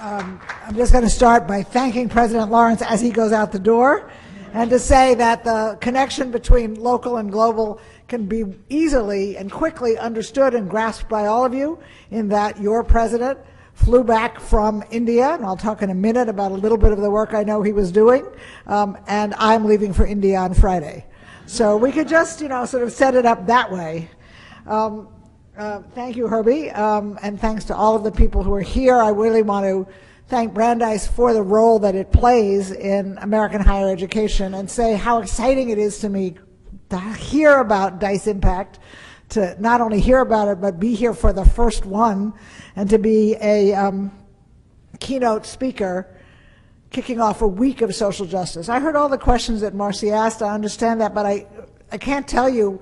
I'm just going to start by thanking President Laurence as he goes out the door, and to say that the connection between local and global can be easily and quickly understood and grasped by all of you, in that your president flew back from India, and I'll talk in a minute about a little bit of the work I know he was doing, and I'm leaving for India on Friday. So we could just, sort of set it up that way. Thank you, Herbie, and thanks to all of the people who are here. I really want to thank Brandeis for the role that it plays in American higher education, and say how exciting it is to me to hear about DEIS Impact, to not only hear about it, but be here for the first one, and to be a keynote speaker kicking off a week of social justice. I heard all the questions that Marcy asked, I understand that, but I can't tell you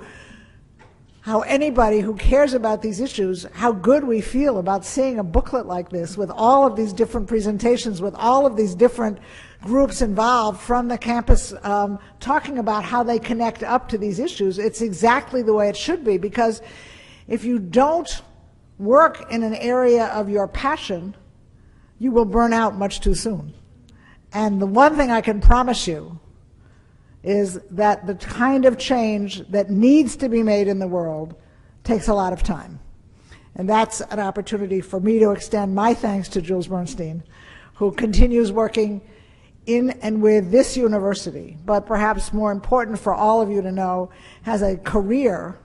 how anybody who cares about these issues, how good we feel about seeing a booklet like this with all of these different presentations, with all of these different groups involved from the campus talking about how they connect up to these issues. It's exactly the way it should be, because if you don't work in an area of your passion, you will burn out much too soon. And the one thing I can promise you is that the kind of change that needs to be made in the world takes a lot of time. And that's an opportunity for me to extend my thanks to Jules Bernstein, who continues working in and with this university, but perhaps more important for all of you to know, has a career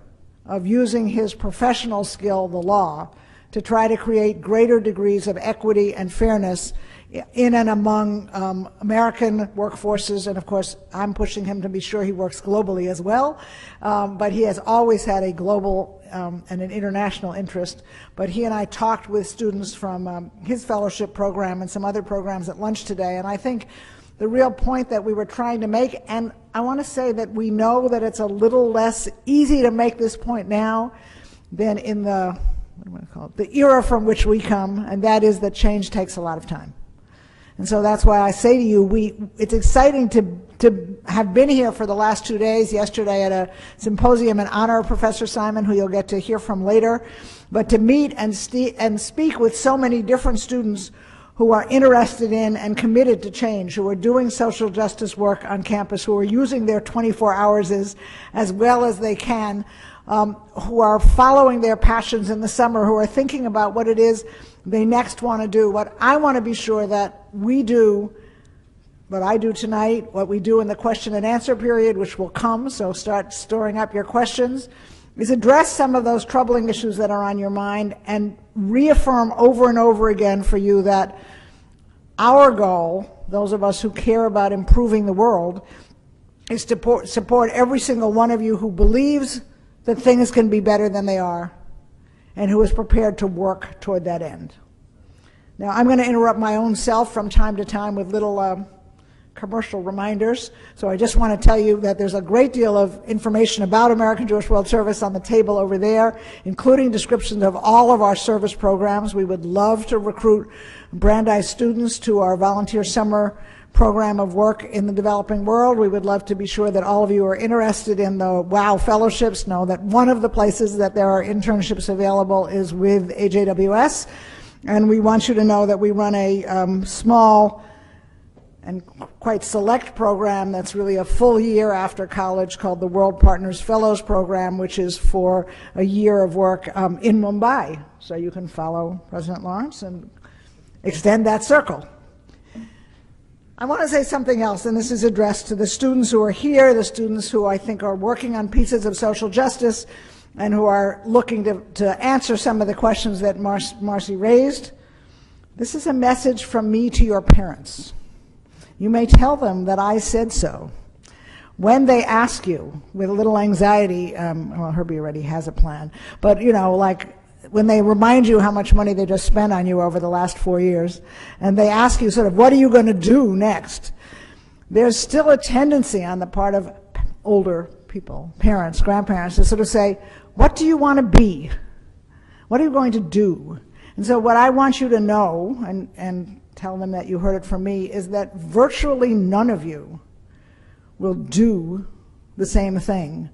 of using his professional skill, the law, to try to create greater degrees of equity and fairness in and among American workforces. And of course, I'm pushing him to be sure he works globally as well. But he has always had a global and an international interest. But he and I talked with students from his fellowship program and some other programs at lunch today. And I think the real point that we were trying to make, and I want to say that we know that it's a little less easy to make this point now than in the, what do I call it, the era from which we come, and that is that change takes a lot of time. And so that's why I say to you, it's exciting to have been here for the last 2 days, yesterday at a symposium in honor of Professor Simon, who you'll get to hear from later, but to meet and speak with so many different students who are interested in and committed to change, who are doing social justice work on campus, who are using their 24 hours as well as they can, who are following their passions in the summer, who are thinking about what it is they next want to do. What I want to be sure that we do, what I do tonight, what we do in the question and answer period, which will come, so start storing up your questions, is address some of those troubling issues that are on your mind and reaffirm over and over again for you that our goal, those of us who care about improving the world, is to support every single one of you who believes that things can be better than they are, and who is prepared to work toward that end. Now, I'm going to interrupt my own self from time to time with little commercial reminders. So I just want to tell you that there's a great deal of information about American Jewish World Service on the table over there, including descriptions of all of our service programs. We would love to recruit Brandeis students to our volunteer summer program of work in the developing world. We would love to be sure that all of you are interested in the WOW fellowships. Know that one of the places that there are internships available is with AJWS. And we want you to know that we run a small and quite select program that's really a full year after college called the World Partners Fellows Program, which is for a year of work in Mumbai. So you can follow President Laurence and extend that circle. I want to say something else, and this is addressed to the students who are here, the students who I think are working on pieces of social justice and who are looking to answer some of the questions that Marcy raised. This is a message from me to your parents. You may tell them that I said so. When they ask you, with a little anxiety, well, Herbie already has a plan, but like when they remind you how much money they just spent on you over the last 4 years, and they ask you sort of, what are you going to do next? There's still a tendency on the part of older people, parents, grandparents, to sort of say, what do you want to be? What are you going to do? And so what I want you to know, and tell them that you heard it from me, is that virtually none of you will do the same thing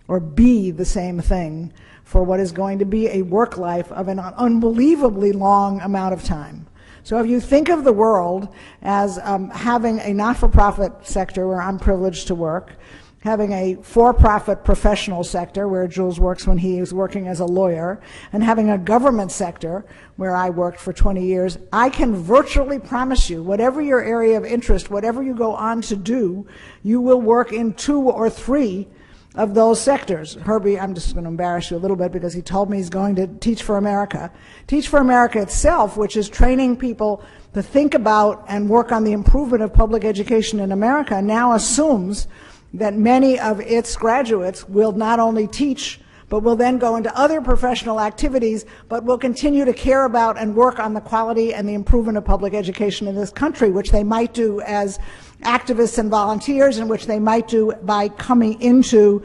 or be the same thing for what is going to be a work life of an unbelievably long amount of time. So if you think of the world as having a not-for-profit sector where I'm privileged to work, having a for-profit professional sector where Jules works when he is working as a lawyer, and having a government sector where I worked for 20 years, I can virtually promise you, whatever your area of interest, whatever you go on to do, you will work in 2 or 3 of those sectors. Herbie, I'm just going to embarrass you a little bit because he told me he's going to Teach for America. Teach for America itself, which is training people to think about and work on the improvement of public education in America, now assumes that many of its graduates will not only teach, but will then go into other professional activities, but will continue to care about and work on the quality and the improvement of public education in this country, which they might do as activists and volunteers, and which they might do by coming into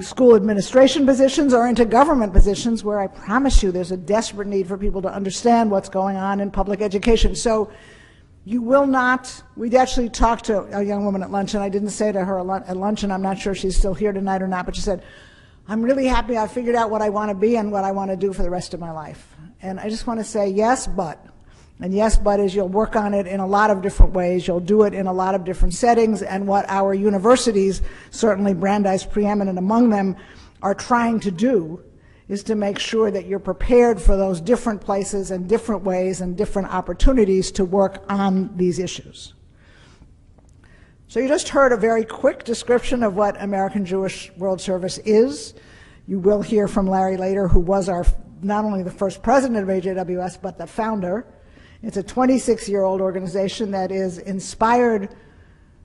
school administration positions or into government positions, where I promise you there's a desperate need for people to understand what's going on in public education. So you will not, we'd actually talked to a young woman at lunch, and I didn't say to her at lunch, and I'm not sure she's still here tonight or not, but she said, I'm really happy I figured out what I want to be and what I want to do for the rest of my life. And I just want to say yes, but. And yes, but is you'll work on it in a lot of different ways. You'll do it in a lot of different settings, and what our universities, certainly Brandeis preeminent among them, are trying to do is to make sure that you're prepared for those different places and different ways and different opportunities to work on these issues. So you just heard a very quick description of what American Jewish World Service is. You will hear from Larry later, who was not only the first president of AJWS, but the founder. It's a 26-year-old organization that is inspired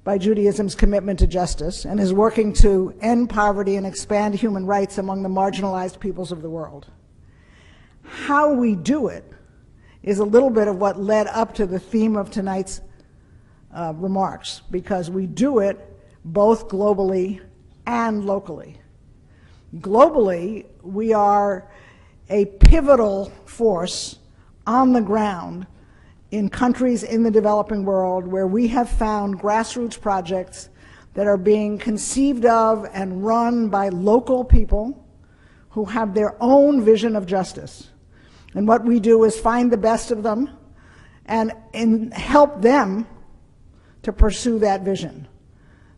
by Judaism's commitment to justice and is working to end poverty and expand human rights among the marginalized peoples of the world. How we do it is a little bit of what led up to the theme of tonight's remarks, because we do it both globally and locally. Globally, we are a pivotal force on the ground in countries in the developing world where we have found grassroots projects that are being conceived of and run by local people who have their own vision of justice. And what we do is find the best of them and help them to pursue that vision.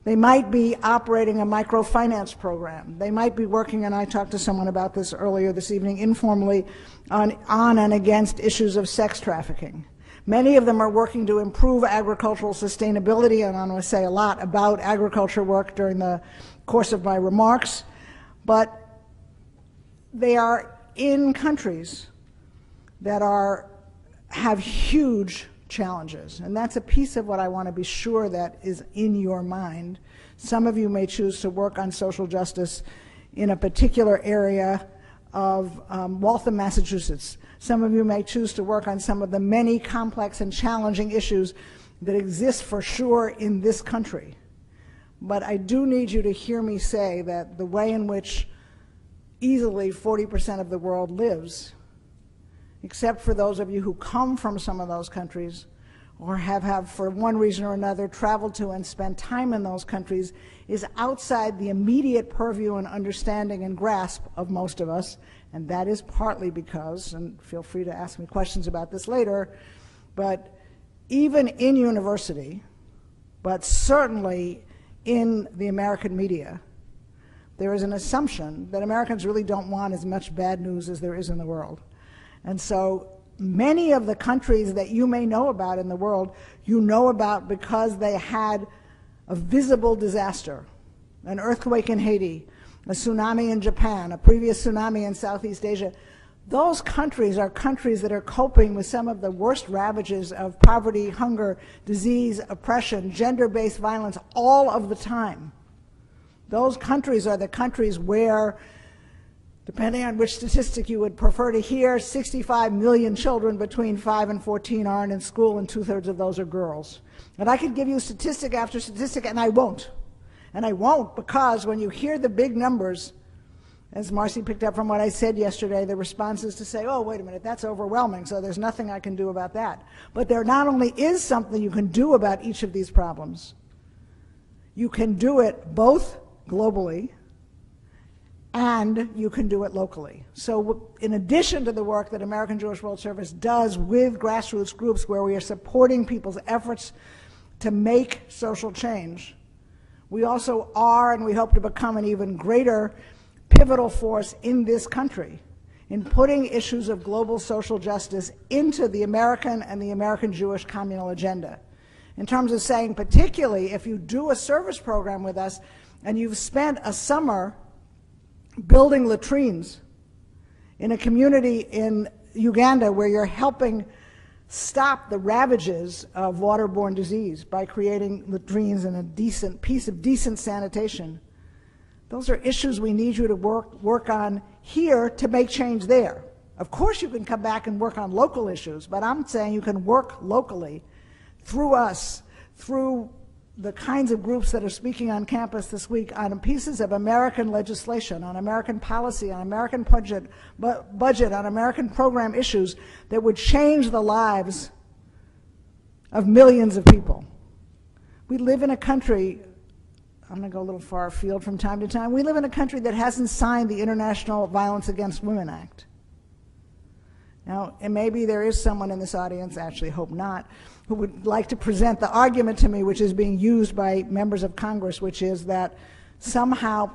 They might be operating a microfinance program. They might be working, and I talked to someone about this earlier this evening informally, on and against issues of sex trafficking. Many of them are working to improve agricultural sustainability, and I'm going to say a lot about agriculture work during the course of my remarks, but they are in countries that have huge challenges, and that's a piece of what I want to be sure that is in your mind. Some of you may choose to work on social justice in a particular area of Waltham, Massachusetts. Some of you may choose to work on some of the many complex and challenging issues that exist for sure in this country. But I do need you to hear me say that the way in which easily 40% of the world lives, except for those of you who come from some of those countries or have for one reason or another traveled to and spent time in those countries, is outside the immediate purview and understanding and grasp of most of us. And that is partly because, and feel free to ask me questions about this later, but even in university, but certainly in the American media, there is an assumption that Americans really don't want as much bad news as there is in the world. And so many of the countries that you may know about in the world, you know about because they had a visible disaster, an earthquake in Haiti, a tsunami in Japan, a previous tsunami in Southeast Asia. Those countries are countries that are coping with some of the worst ravages of poverty, hunger, disease, oppression, gender-based violence all of the time. Those countries are the countries where, depending on which statistic you would prefer to hear, 65 million children between 5 and 14 aren't in school, and 2/3 of those are girls. And I could give you statistic after statistic, and I won't. And I won't because when you hear the big numbers, as Marcy picked up from what I said yesterday, the response is to say, oh, wait a minute, that's overwhelming, so there's nothing I can do about that. But there not only is something you can do about each of these problems, you can do it both globally and you can do it locally. So in addition to the work that American Jewish World Service does with grassroots groups where we are supporting people's efforts to make social change, we also are, and we hope to become, an even greater pivotal force in this country in putting issues of global social justice into the American and the American Jewish communal agenda. In terms of saying, particularly if you do a service program with us and you've spent a summer building latrines in a community in Uganda where you're helping stop the ravages of waterborne disease by creating latrines and a decent piece of decent sanitation. Those are issues we need you to work on here to make change there. Of course you can come back and work on local issues, but I'm saying you can work locally through us, through the kinds of groups that are speaking on campus this week on pieces of American legislation, on American policy, on American budget, on American program issues that would change the lives of millions of people. We live in a country, I'm going to go a little far afield from time to time, we live in a country that hasn't signed the International Violence Against Women Act. Now, and maybe there is someone in this audience, actually hope not, who would like to present the argument to me which is being used by members of Congress, which is that somehow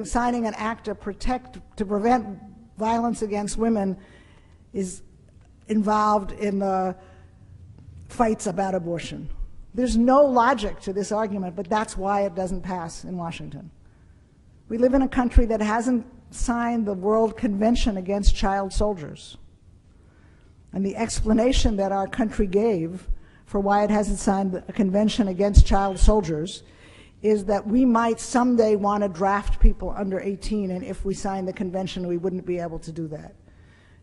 signing an act to prevent violence against women is involved in the fights about abortion. There's no logic to this argument, but that's why it doesn't pass in Washington. We live in a country that hasn't signed the World Convention Against Child Soldiers. And the explanation that our country gave for why it hasn't signed a convention against child soldiers is that we might someday want to draft people under 18, and if we sign the convention, we wouldn't be able to do that.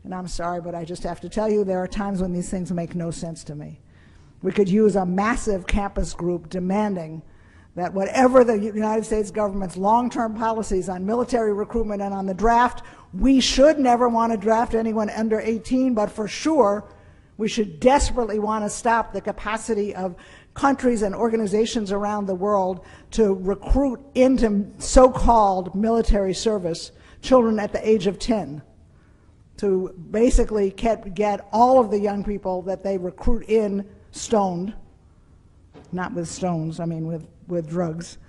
And I'm sorry, but I just have to tell you, there are times when these things make no sense to me. We could use a massive campus group demanding that whatever the United States government's long-term policies on military recruitment and on the draft, we should never want to draft anyone under 18, but for sure, we should desperately want to stop the capacity of countries and organizations around the world to recruit into so-called military service children at the age of 10, to basically get all of the young people that they recruit in stoned, not with stones, I mean with drugs,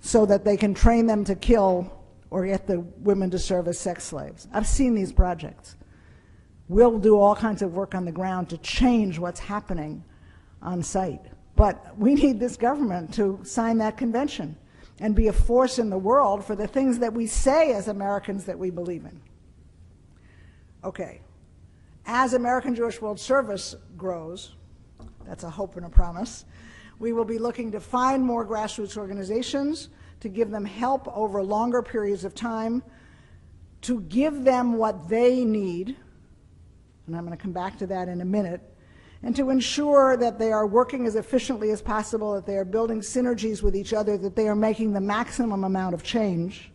so that they can train them to kill or get the women to serve as sex slaves. I've seen these projects. We'll do all kinds of work on the ground to change what's happening on site. But we need this government to sign that convention and be a force in the world for the things that we say as Americans that we believe in. Okay, as American Jewish World Service grows, that's a hope and a promise, we will be looking to find more grassroots organizations, to give them help over longer periods of time, to give them what they need, and I'm going to come back to that in a minute, and to ensure that they are working as efficiently as possible, that they are building synergies with each other, that they are making the maximum amount of change.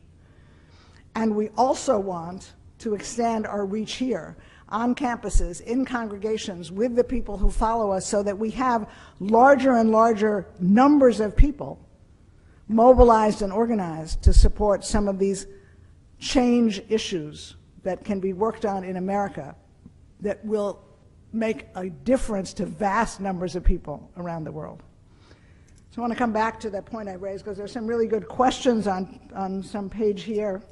And we also want to extend our reach here, on campuses, in congregations, with the people who follow us, so that we have larger and larger numbers of people mobilized and organized to support some of these change issues that can be worked on in America that will make a difference to vast numbers of people around the world. So I want to come back to that point I raised, because there's some really good questions on some page here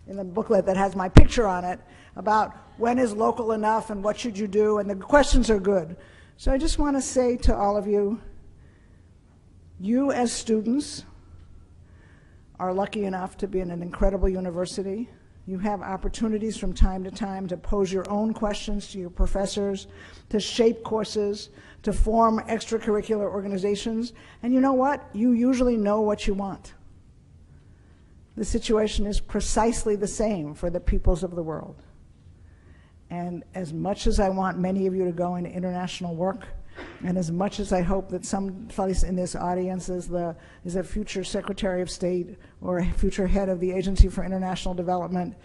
in the booklet that has my picture on it about when is local enough and what should you do, and the questions are good. So I just want to say to all of you, you as students are lucky enough to be in an incredible university. You have opportunities from time to time to pose your own questions to your professors, to shape courses, to form extracurricular organizations. And you know what? You usually know what you want. The situation is precisely the same for the peoples of the world. And as much as I want many of you to go into international work, and as much as I hope that some place in this audience is a future Secretary of State or a future head of the Agency for International Development,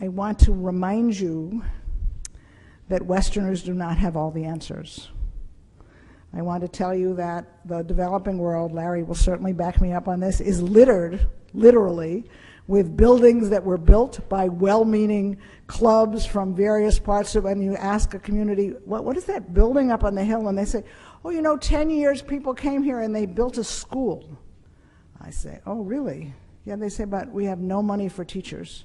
I want to remind you that Westerners do not have all the answers. I want to tell you that the developing world, Larry will certainly back me up on this, is littered, literally, with buildings that were built by well-meaning clubs from various parts of, and you ask a community, what is that building up on the hill? And they say, oh, you know, 10 years people came here and they built a school. I say, oh, really? Yeah, they say, but we have no money for teachers.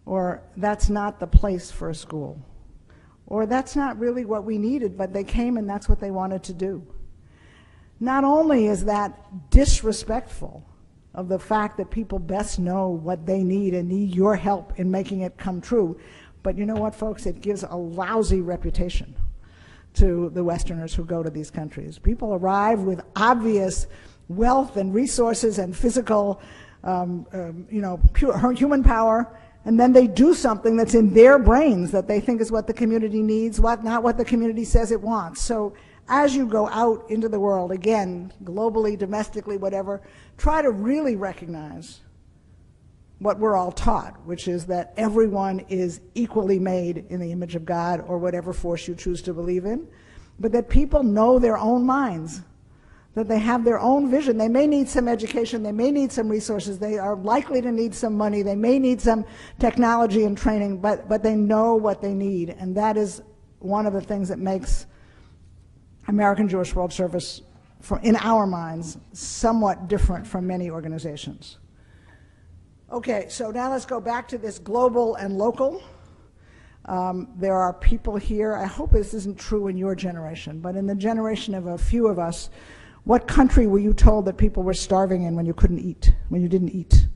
Or that's not the place for a school. Or that's not really what we needed, but they came and that's what they wanted to do. Not only is that disrespectful of the fact that people best know what they need and need your help in making it come true, but you know what, folks? It gives a lousy reputation to the Westerners who go to these countries. People arrive with obvious wealth and resources and physical, pure human power, and then they do something that's in their brains that they think is what the community needs, not what the community says it wants. So as you go out into the world, again, globally, domestically, whatever, try to really recognize what we're all taught, which is that everyone is equally made in the image of God, or whatever force you choose to believe in, but that people know their own minds, that they have their own vision. They may need some education, they may need some resources, they are likely to need some money, they may need some technology and training, but they know what they need. And that is one of the things that makes American Jewish World Service, in our minds, somewhat different from many organizations. Okay, so now let's go back to this global and local. There are people here, I hope this isn't true in your generation, but in the generation of a few of us, what country were you told that people were starving in when you couldn't eat, when you didn't eat?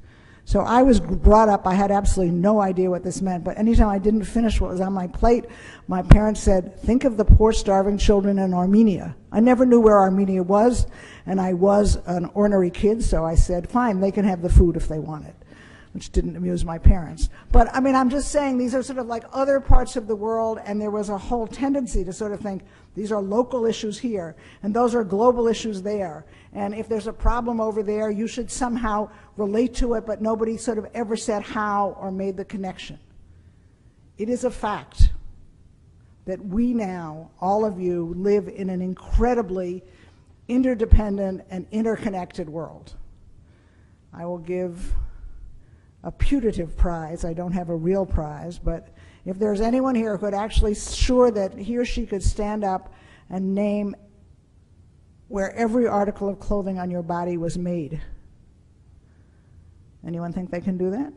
So I was brought up, I had absolutely no idea what this meant, but anytime I didn't finish what was on my plate, my parents said, think of the poor starving children in Armenia. I never knew where Armenia was, and I was an ornery kid, so I said, fine, they can have the food if they want it, which didn't amuse my parents. But I mean, I'm just saying these are sort of like other parts of the world, and there was a whole tendency to sort of think these are local issues here, and those are global issues there. And if there's a problem over there, you should somehow relate to it, but nobody sort of ever said how or made the connection. It is a fact that we now, all of you, live in an incredibly interdependent and interconnected world. I will give a putative prize. I don't have a real prize, but if there's anyone here who could actually sure that he or she could stand up and name where every article of clothing on your body was made. Anyone think they can do that?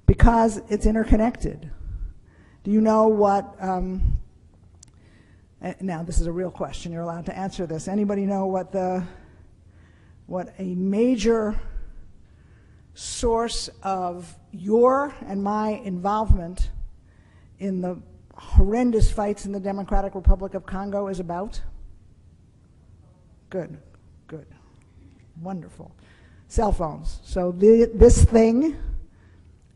Because it's interconnected. Do you know what, now this is a real question, you're allowed to answer this. Anybody know what a major source of your and my involvement in the horrendous fights in the Democratic Republic of Congo is about? Good, good, wonderful. Cell phones. So this thing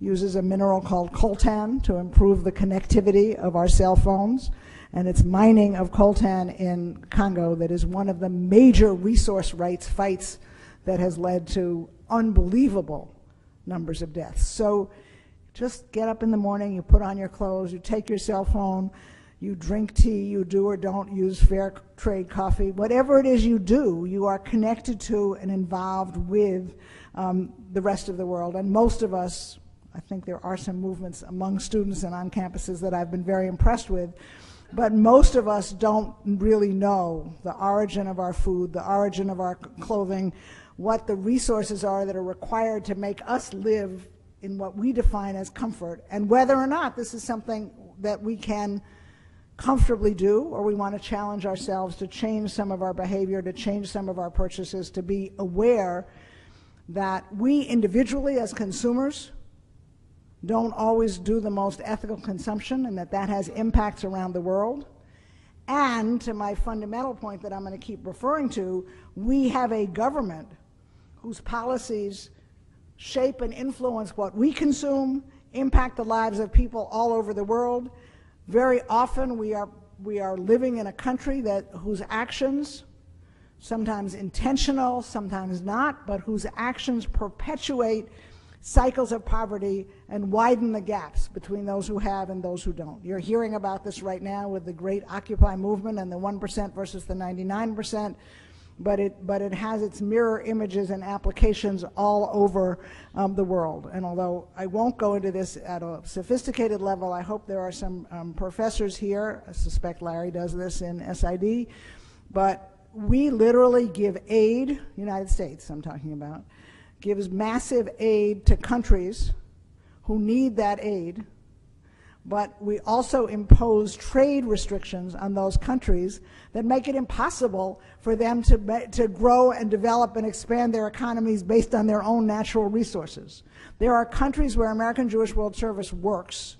uses a mineral called coltan to improve the connectivity of our cell phones, and it's mining of coltan in Congo that is one of the major resource rights fights that has led to unbelievable numbers of deaths. So just get up in the morning, you put on your clothes, you take your cell phone, you drink tea, you do or don't use fair trade coffee, whatever it is you do, you are connected to and involved with the rest of the world. And most of us, I think there are some movements among students and on campuses that I've been very impressed with, but most of us don't really know the origin of our food, the origin of our clothing, what the resources are that are required to make us live in what we define as comfort, and whether or not this is something that we can comfortably do, or we want to challenge ourselves to change some of our behavior, to change some of our purchases, to be aware that we individually as consumers don't always do the most ethical consumption, and that has impacts around the world. And to my fundamental point that I'm going to keep referring to, we have a government whose policies shape and influence what we consume, impact the lives of people all over the world. Very often we are living in a country whose actions, sometimes intentional, sometimes not, but whose actions perpetuate cycles of poverty and widen the gaps between those who have and those who don't. You're hearing about this right now with the great Occupy movement and the 1% versus the 99%. but it has its mirror images and applications all over the world. And although I won't go into this at a sophisticated level, I hope there are some professors here. I suspect Larry does this in SID, but we literally give aid, United States I'm talking about, gives massive aid to countries who need that aid, but we also impose trade restrictions on those countries that make it impossible for them to grow and develop and expand their economies based on their own natural resources. There are countries where American Jewish World Service works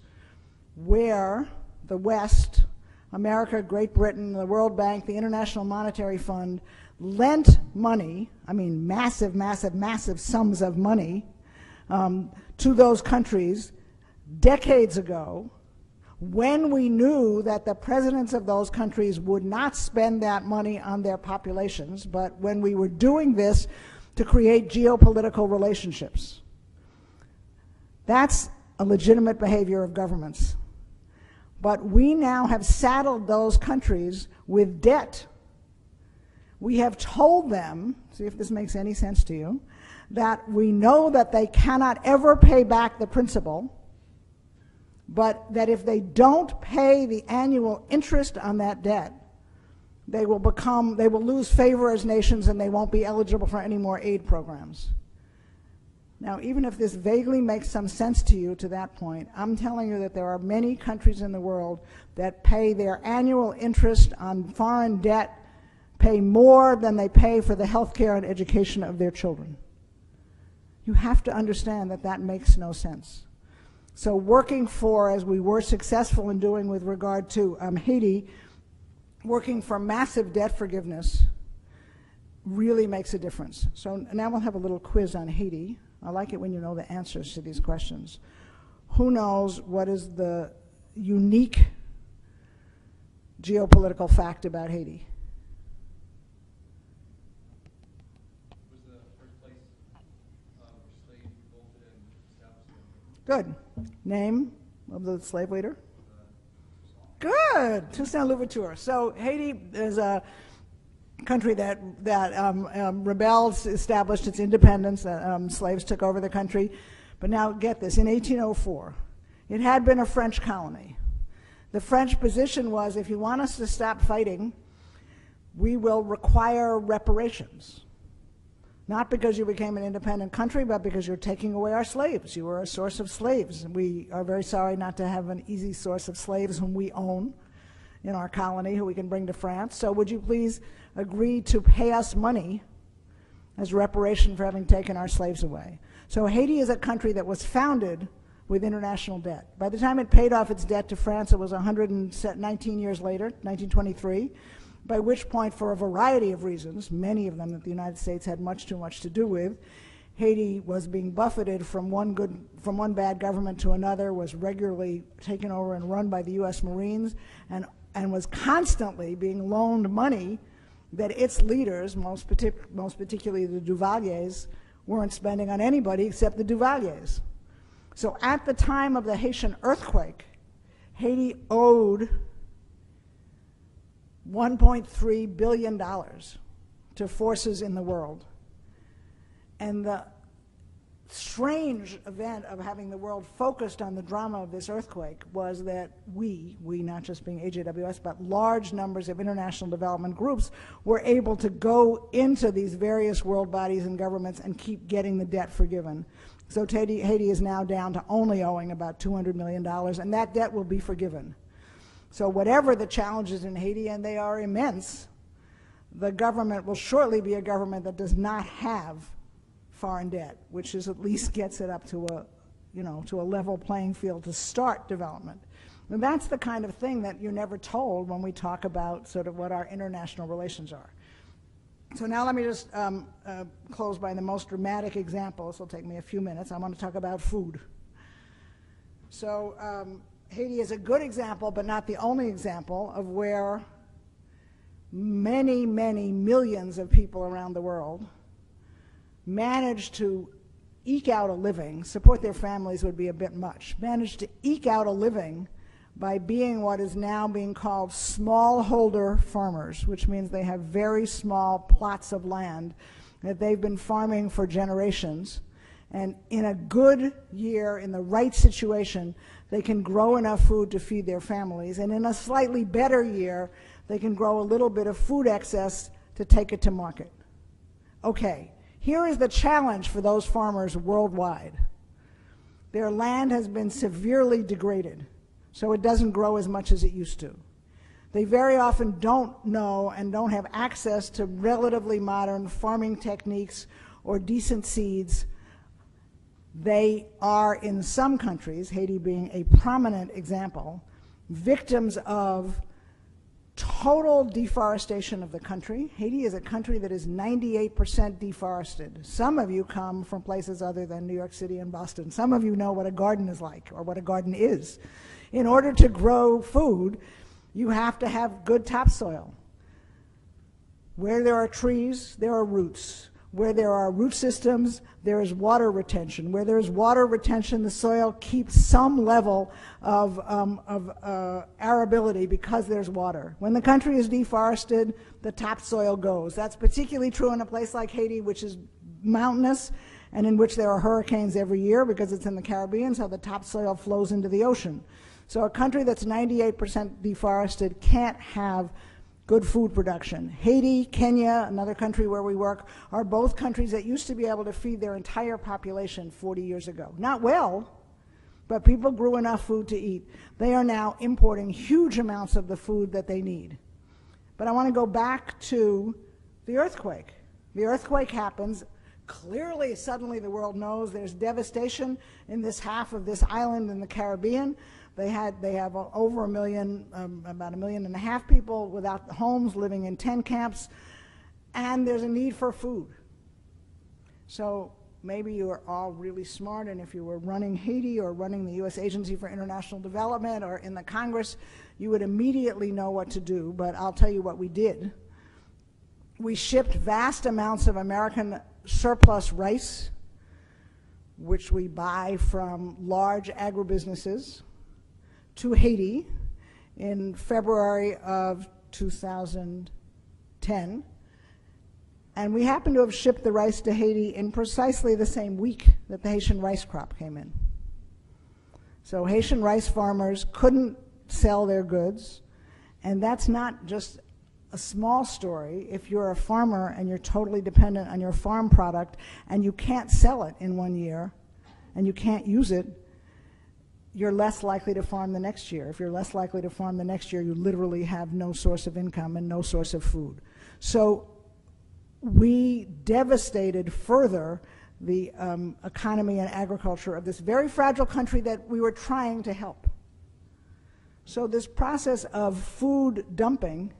where the West, America, Great Britain, the World Bank, the International Monetary Fund, lent money, I mean massive, massive, massive sums of money to those countries decades ago, when we knew that the presidents of those countries would not spend that money on their populations, but when we were doing this to create geopolitical relationships. That's a legitimate behavior of governments. But we now have saddled those countries with debt. We have told them, see if this makes any sense to you, that we know that they cannot ever pay back the principal, but that if they don't pay the annual interest on that debt, they will lose favor as nations and they won't be eligible for any more aid programs. Now, even if this vaguely makes some sense to you to that point, I'm telling you that there are many countries in the world that pay their annual interest on foreign debt, pay more than they pay for the health care and education of their children. You have to understand that that makes no sense. So working for, as we were successful in doing with regard to Haiti, working for massive debt forgiveness really makes a difference. So now we'll have a little quiz on Haiti. I like it when you know the answers to these questions. Who knows what is the unique geopolitical fact about Haiti? Was the first place slave revolted and established? Good. Name of the slave leader? Good. Toussaint Louverture. So Haiti is a country that rebelled, established its independence. Slaves took over the country. But now get this, in 1804, it had been a French colony. The French position was, if you want us to stop fighting, we will require reparations. Not because you became an independent country, but because you're taking away our slaves. You were a source of slaves. We are very sorry not to have an easy source of slaves whom we own in our colony, who we can bring to France. So would you please agree to pay us money as reparation for having taken our slaves away? So Haiti is a country that was founded with international debt. By the time it paid off its debt to France, it was 119 years later, 1923, by which point, for a variety of reasons, many of them that the United States had much too much to do with, Haiti was being buffeted from one bad government to another, was regularly taken over and run by the U.S. Marines, and was constantly being loaned money that its leaders, most particularly the Duvaliers, weren't spending on anybody except the Duvaliers. So at the time of the Haitian earthquake, Haiti owed $1.3 billion to forces in the world. And the strange event of having the world focused on the drama of this earthquake was that we not just being AJWS, but large numbers of international development groups were able to go into these various world bodies and governments and keep getting the debt forgiven. So Haiti is now down to only owing about $200 million, and that debt will be forgiven. So whatever the challenges in Haiti, and they are immense, the government will shortly be a government that does not have foreign debt, which is at least gets it up to a level playing field to start development. And that's the kind of thing that you're never told when we talk about sort of what our international relations are. So now let me just close by the most dramatic example. This will take me a few minutes. I want to talk about food. So Haiti is a good example, but not the only example, of where many, many millions of people around the world managed to eke out a living. Support their families would be a bit much. Managed to eke out a living by being what is now being called smallholder farmers, which means they have very small plots of land that they've been farming for generations. And in a good year, in the right situation, they can grow enough food to feed their families. And in a slightly better year, they can grow a little bit of food excess to take it to market. Okay, here is the challenge for those farmers worldwide. Their land has been severely degraded, so it doesn't grow as much as it used to. They very often don't know and don't have access to relatively modern farming techniques or decent seeds. They are, in some countries, Haiti being a prominent example, victims of total deforestation of the country. Haiti is a country that is 98% deforested. Some of you come from places other than New York City and Boston. Some of you know what a garden is like, or what a garden is. In order to grow food, you have to have good topsoil. Where there are trees, there are roots. Where there are root systems, there is water retention. Where there is water retention, the soil keeps some level of arability because there's water. When the country is deforested, the topsoil goes. That's particularly true in a place like Haiti, which is mountainous and in which there are hurricanes every year because it's in the Caribbean, so the topsoil flows into the ocean. So a country that's 98% deforested can't have good food production. Haiti, Kenya, another country where we work, are both countries that used to be able to feed their entire population 40 years ago. Not well, but people grew enough food to eat. They are now importing huge amounts of the food that they need. But I want to go back to the earthquake. The earthquake happens. Clearly, suddenly the world knows there's devastation in this half of this island in the Caribbean. They have over 1 million, about 1.5 million people without homes, living in tent camps, and there's a need for food. So maybe you are all really smart, and if you were running Haiti or running the U.S. Agency for International Development or in the Congress, you would immediately know what to do, but I'll tell you what we did. We shipped vast amounts of American surplus rice, which we buy from large agribusinesses, to Haiti in February of 2010, and we happened to have shipped the rice to Haiti in precisely the same week that the Haitian rice crop came in. So Haitian rice farmers couldn't sell their goods, and that's not just a small story. If you're a farmer and you're totally dependent on your farm product and you can't sell it in 1 year and you can't use it, you're less likely to farm the next year. If you're less likely to farm the next year, you literally have no source of income and no source of food. So we devastated further the economy and agriculture of this very fragile country that we were trying to help. So this process of food dumping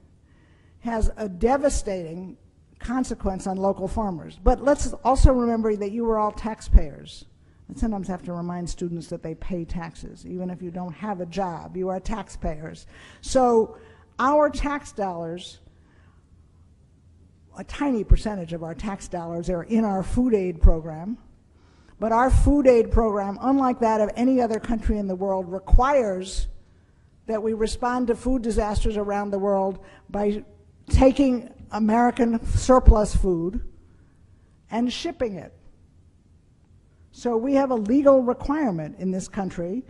has a devastating consequence on local farmers. But let's also remember that you were all taxpayers. I sometimes have to remind students that they pay taxes. Even if you don't have a job, you are taxpayers. So our tax dollars, a tiny percentage of our tax dollars are in our food aid program. But our food aid program, unlike that of any other country in the world, requires that we respond to food disasters around the world by taking American surplus food and shipping it. So we have a legal requirement in this country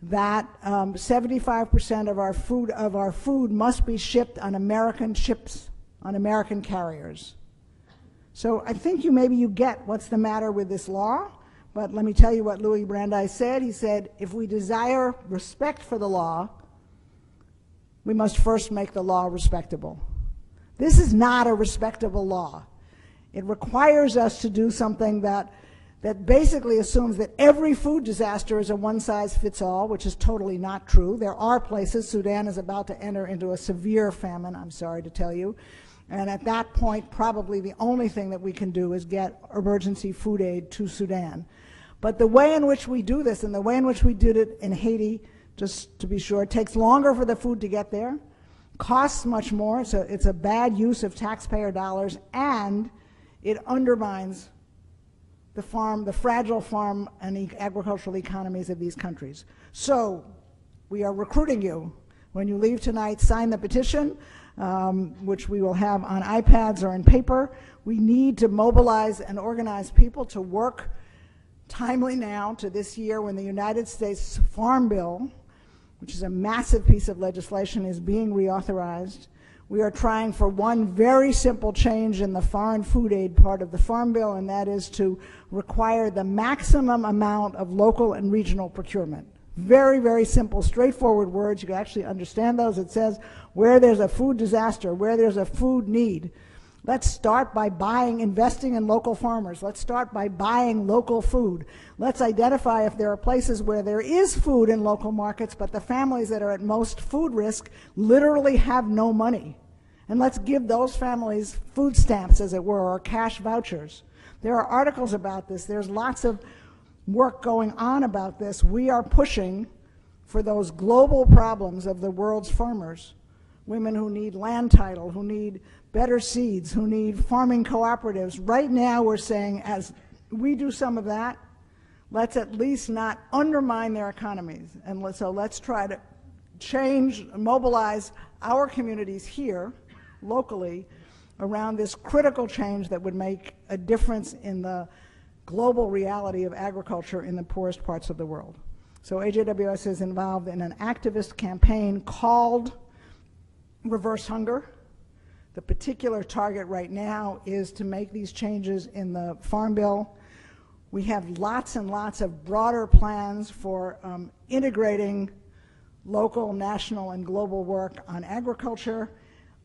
that 75% of our food must be shipped on American ships, on American carriers. So I think maybe you get what's the matter with this law, but let me tell you what Louis Brandeis said. He said, if we desire respect for the law, we must first make the law respectable. This is not a respectable law. It requires us to do something that basically assumes that every food disaster is a one-size-fits-all, which is totally not true. There are places, Sudan is about to enter into a severe famine, I'm sorry to tell you, and at that point, probably the only thing that we can do is get emergency food aid to Sudan. But the way in which we do this, and the way in which we did it in Haiti, just to be sure, it takes longer for the food to get there, costs much more, so it's a bad use of taxpayer dollars, and it undermines the fragile farm and agricultural economies of these countries. So We are recruiting you. When you leave tonight, sign the petition, which we will have on iPads or in paper. We need to mobilize and organize people to work timely now to this year when the United States Farm Bill, which is a massive piece of legislation, is being reauthorized. We are trying for one very simple change in the foreign food aid part of the Farm Bill, and that is to require the maximum amount of local and regional procurement. Very, very simple, straightforward words. You can actually understand those. It says where there's a food disaster, where there's a food need, let's start by investing in local farmers. Let's start by buying local food. Let's identify if there are places where there is food in local markets, but the families that are at most food risk literally have no money. And let's give those families food stamps, as it were, or cash vouchers. There are articles about this. There's lots of work going on about this. We are pushing for those global problems of the world's farmers, women who need land title, who need better seeds, who need farming cooperatives. Right now we're saying, as we do some of that, let's at least not undermine their economies. And so let's try to change, mobilize our communities here, locally, around this critical change that would make a difference in the global reality of agriculture in the poorest parts of the world. So AJWS is involved in an activist campaign called Reverse Hunger. The particular target right now is to make these changes in the Farm Bill. We have lots and lots of broader plans for integrating local, national, and global work on agriculture,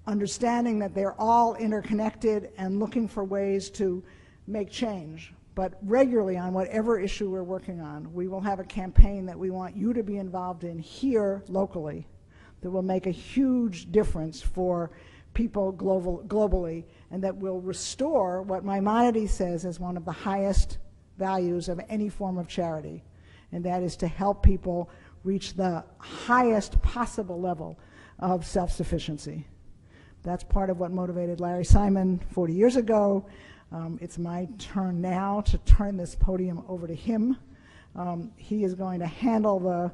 understanding that they're all interconnected and looking for ways to make change. But regularly on whatever issue we're working on, we will have a campaign that we want you to be involved in here locally that will make a huge difference for people globally, and that will restore what Maimonides says is one of the highest values of any form of charity, and that is to help people reach the highest possible level of self-sufficiency. That's part of what motivated Larry Simon 40 years ago. It's my turn now to turn this podium over to him. He is going to handle the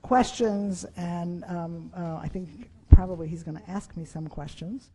questions, and I think probably he's going to ask me some questions.